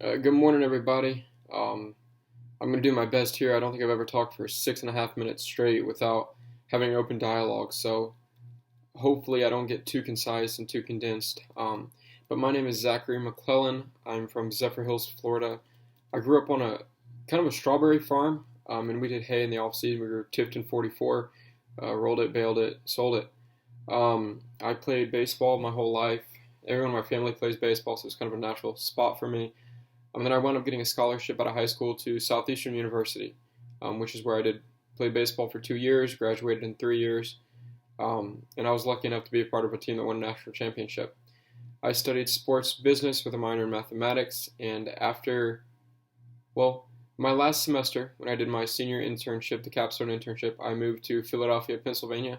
Good morning, everybody. I'm going to do my best here. I don't think I've ever talked for 6.5 minutes straight without having an open dialogue, so hopefully I don't get too concise and too condensed. But my name is Zachary McClellan. I'm from Zephyr Hills, Florida. I grew up on a kind of a strawberry farm, and we did hay in the off season. We grew Tipton 44, rolled it, baled it, sold it. I played baseball my whole life. Everyone in my family plays baseball, so it's kind of a natural spot for me. And then I wound up getting a scholarship out of high school to Southeastern University, which is where I did play baseball for 2 years, graduated in 3 years, and I was lucky enough to be a part of a team that won a national championship. I studied sports business with a minor in mathematics, and well, my last semester, when I did my senior internship, the capstone internship, I moved to Philadelphia, Pennsylvania,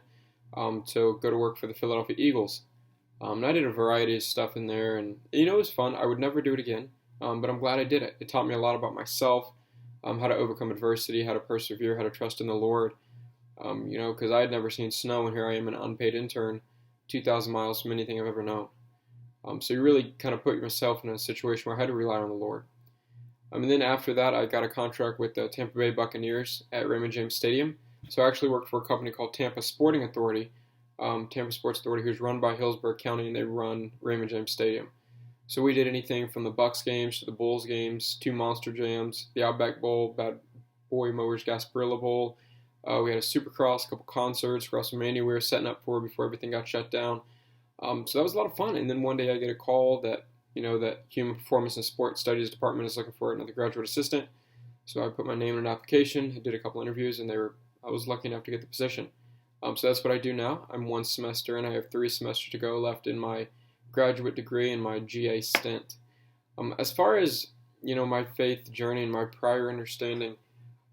to go to work for the Philadelphia Eagles. And I did a variety of stuff in there, and it was fun. I would never do it again. But I'm glad I did it. It taught me a lot about myself, how to overcome adversity, how to persevere, how to trust in the Lord. Because I had never seen snow, and here I am, an unpaid intern, 2,000 miles from anything I've ever known. So you really kind of put yourself in a situation where I had to rely on the Lord. And then after that, I got a contract with the Tampa Bay Buccaneers at Raymond James Stadium. So I actually worked for a company called Tampa Sporting Authority, Tampa Sports Authority, who's run by Hillsborough County, and they run Raymond James Stadium. So we did anything from the Bucks games to the Bulls games, 2 Monster Jams, the Outback Bowl, Bad Boy Mowers Gasparilla Bowl. We had a Supercross, a couple concerts, WrestleMania we were setting up for before everything got shut down. So that was a lot of fun. And then one day I get a call that that Human Performance and Sport Studies Department is looking for another graduate assistant. So I put my name in an application, I did a couple interviews, and I was lucky enough to get the position. So that's what I do now. I'm one semester and I have 3 semesters to go left in my graduate degree and my GA stint. As far as my faith journey and my prior understanding,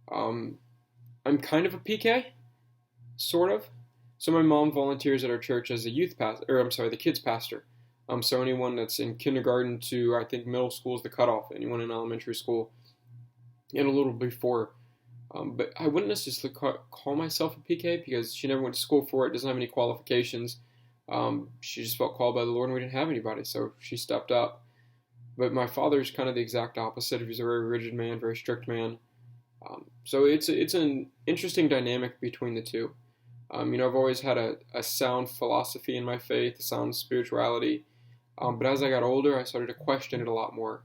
I'm kind of a PK, sort of. So my mom volunteers at our church as a the kids pastor. So anyone that's in kindergarten to I think middle school is the cutoff. Anyone in elementary school, and a little before. But I wouldn't necessarily call myself a PK because she never went to school for it. Doesn't have any qualifications. She just felt called by the Lord, and we didn't have anybody, so she stepped up. But my father's kind of the exact opposite. He's a very rigid man, very strict man. So it's an interesting dynamic between the two. I've always had a sound philosophy in my faith, a sound spirituality. But as I got older, I started to question it a lot more,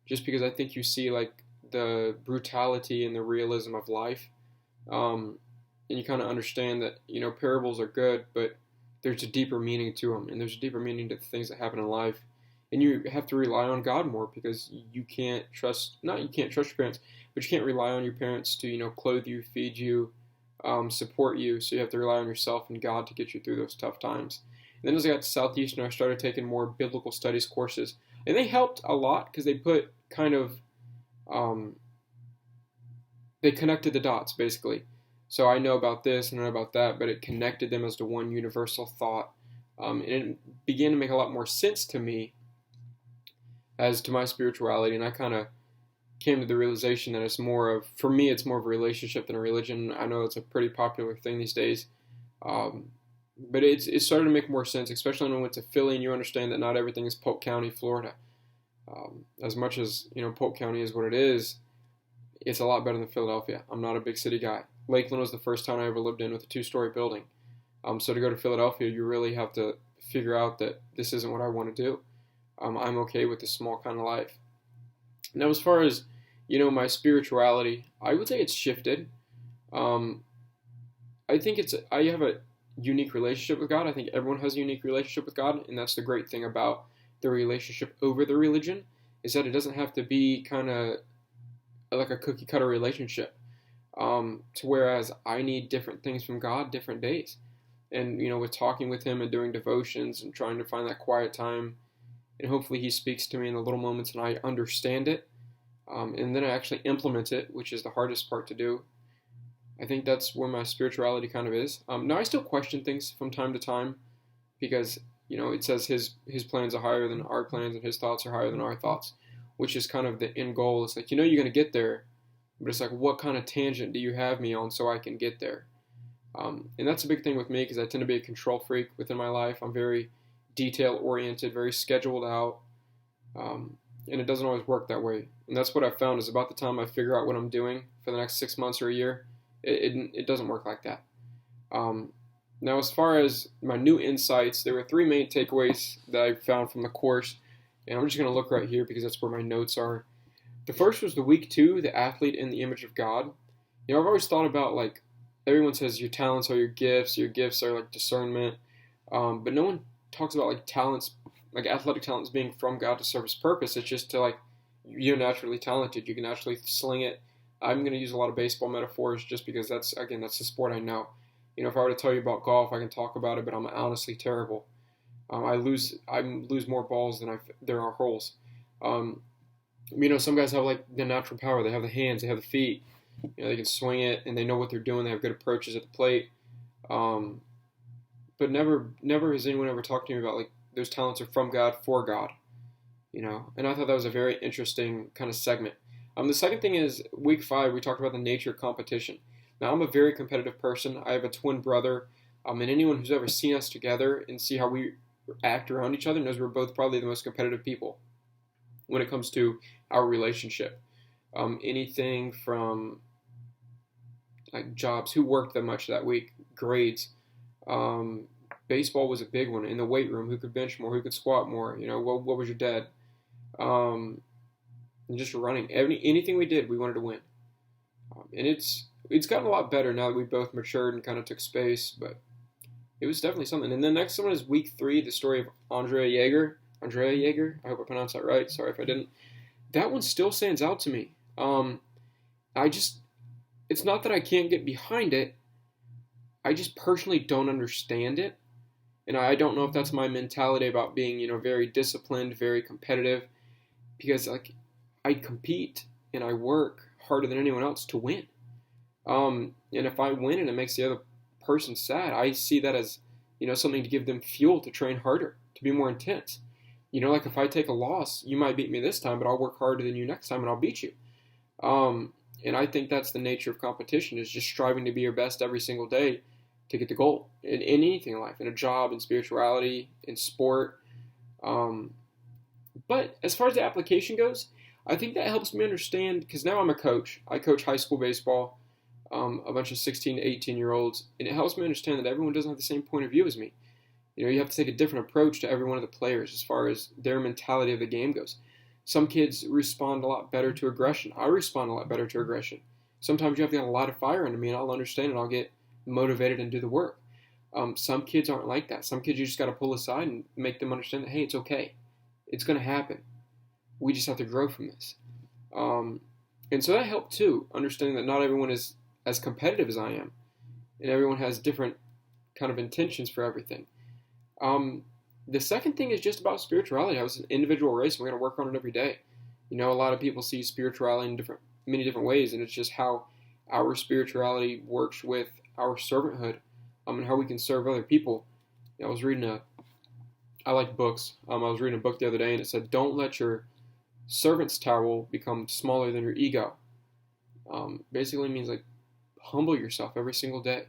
just because I think you see like the brutality and the realism of life, and you kind of understand that parables are good, but there's a deeper meaning to them, and there's a deeper meaning to the things that happen in life, and you have to rely on God more because you can't trust your parents, but you can't rely on your parents to clothe you, feed you, support you. So you have to rely on yourself and God to get you through those tough times. And then as I got to Southeastern, I started taking more biblical studies courses, and they helped a lot because they put they connected the dots basically. So I know about this and I know about that, but it connected them as to one universal thought. And it began to make a lot more sense to me as to my spirituality. And I kind of came to the realization that for me, it's more of a relationship than a religion. I know it's a pretty popular thing these days. But it started to make more sense, especially when I went to Philly and you understand that not everything is Polk County, Florida. As much as, Polk County is what it is, it's a lot better than Philadelphia. I'm not a big city guy. Lakeland was the first town I ever lived in with a 2-story building. So to go to Philadelphia, you really have to figure out that this isn't what I want to do. I'm okay with this small kind of life. Now, as far as, my spirituality, I would say it's shifted. I think I have a unique relationship with God. I think everyone has a unique relationship with God, and that's the great thing about the relationship over the religion, is that it doesn't have to be kind of like a cookie cutter relationship. To whereas I need different things from God different days. And, with talking with Him and doing devotions and trying to find that quiet time, and hopefully He speaks to me in the little moments and I understand it, and then I actually implement it, which is the hardest part to do. I think that's where my spirituality kind of is. Now, I still question things from time to time because, it says His plans are higher than our plans and His thoughts are higher than our thoughts, which is kind of the end goal. It's like, you're going to get there, but it's like, what kind of tangent do you have me on so I can get there? And that's a big thing with me because I tend to be a control freak within my life. I'm very detail oriented, very scheduled out. and it doesn't always work that way. And that's what I found is about the time I figure out what I'm doing for the next 6 months or a year, it doesn't work like that. Um, Now, as far as my new insights, there were three main takeaways that I found from the course, and I'm just going to look right here because that's where my notes are. The first was the week two, the athlete in the image of God. I've always thought about like everyone says your talents are your gifts are like discernment, but no one talks about like talents, like athletic talents being from God to serve His purpose. It's just to like you're naturally talented, you can naturally sling it. I'm going to use a lot of baseball metaphors just because that's the sport I know. If I were to tell you about golf, I can talk about it, but I'm honestly terrible. I lose more balls than there are holes. Um, some guys have like the natural power. They have the hands, they have the feet. They can swing it, and they know what they're doing. They have good approaches at the plate. Um, but never has anyone ever talked to me about like those talents are from God for God. And I thought that was a very interesting kind of segment. The second thing is week 5. We talked about the nature of competition. Now, I'm a very competitive person. I have a twin brother, and anyone who's ever seen us together and see how we act around each other knows we're both probably the most competitive people when it comes to our relationship. Anything from like jobs, who worked that much that week, grades. Baseball was a big one. In the weight room, who could bench more, who could squat more. What was your dad? And just running. Anything we did, we wanted to win. And it's gotten a lot better now that we both matured and kind of took space, but it was definitely something. And the next one is week 3, the story of Andrea Jaeger. I hope I pronounced that right. Sorry if I didn't. That one still stands out to me. It's not that I can't get behind it. I just personally don't understand it. And I don't know if that's my mentality about being, very disciplined, very competitive. Because, like, I compete and I work harder than anyone else to win. And if I win and it makes the other person sad, I see that as, something to give them fuel to train harder, to be more intense. Like if I take a loss, you might beat me this time, but I'll work harder than you next time and I'll beat you. And I think that's the nature of competition, is just striving to be your best every single day to get the goal in anything in life, in a job, in spirituality, in sport. But as far as the application goes, I think that helps me understand, because now I'm a coach. I coach high school baseball, a bunch of 16 to 18-year-olds, and it helps me understand that everyone doesn't have the same point of view as me. You have to take a different approach to every one of the players as far as their mentality of the game goes. Some kids respond a lot better to aggression. I respond a lot better to aggression. Sometimes you have to get a lot of fire into me, and I'll understand and I'll get motivated and do the work. Some kids aren't like that. Some kids you just got to pull aside and make them understand that, hey, it's okay. It's going to happen. We just have to grow from this. And so that helped too, understanding that not everyone is as competitive as I am, and everyone has different kind of intentions for everything. The second thing is just about spirituality. It's an individual race, and we're going to work on it every day. A lot of people see spirituality in many different ways, and it's just how our spirituality works with our servanthood, and how we can serve other people. I like books. I was reading a book the other day, and it said, don't let your servant's towel become smaller than your ego. Basically means like humble yourself every single day.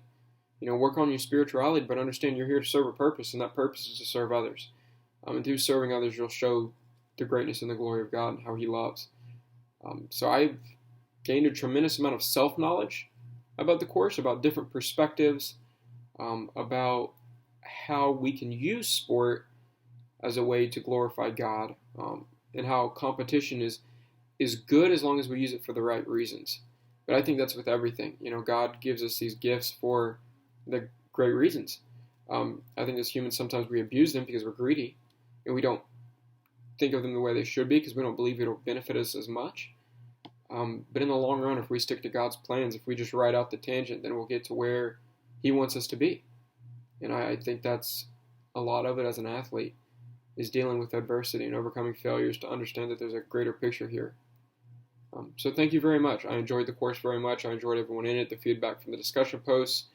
Work on your spirituality, but understand you're here to serve a purpose, and that purpose is to serve others. And through serving others, you'll show the greatness and the glory of God and how He loves. So I've gained a tremendous amount of self-knowledge about the course, about different perspectives, about how we can use sport as a way to glorify God, and how competition is good as long as we use it for the right reasons. But I think that's with everything. God gives us these gifts for the great reasons. I think as humans sometimes we abuse them because we're greedy, and we don't think of them the way they should be because we don't believe it'll benefit us as much. But in the long run, if we stick to God's plans, if we just ride out the tangent, then we'll get to where He wants us to be. And I think that's a lot of it as an athlete, is dealing with adversity and overcoming failures to understand that there's a greater picture here. So thank you very much. I enjoyed the course very much. I enjoyed everyone in it, the feedback from the discussion posts,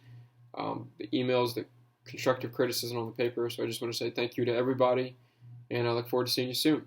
the emails, the constructive criticism on the paper. So I just want to say thank you to everybody, and I look forward to seeing you soon.